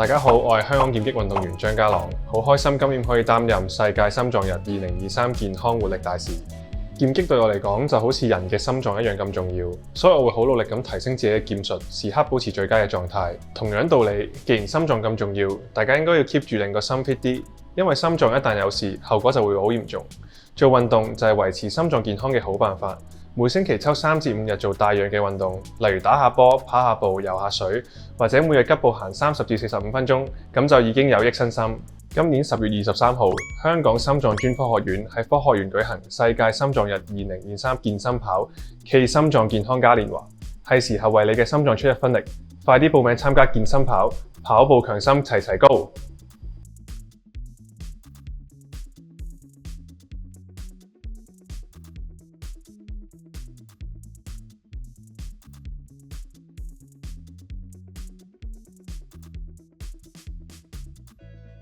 大家好，我係香港劍擊運動員張家朗，好開心今年可以擔任世界心臟日2023健康活力大使。劍擊對我嚟講就好似人嘅心臟一樣咁重要，所以我會好努力咁提升自己嘅劍術，時刻保持最佳嘅狀態。同樣道理，既然心臟咁重要，大家應該要 keep 住令個心 fit 啲，因為心臟一旦有事，後果就會好嚴重。做運動就係維持心臟健康嘅好辦法。每星期抽3至5日做帶氧嘅運動，例如打下波、跑下步、游下水，或者每日急步行30至45分鐘，咁就已經有益身心。今年10月23號，香港心臟專科學院喺科學園舉行世界心臟日2023健心跑暨心臟健康嘉年華，係時候為你嘅心臟出一分力，快啲報名參加健心跑，跑步強心齊齊高！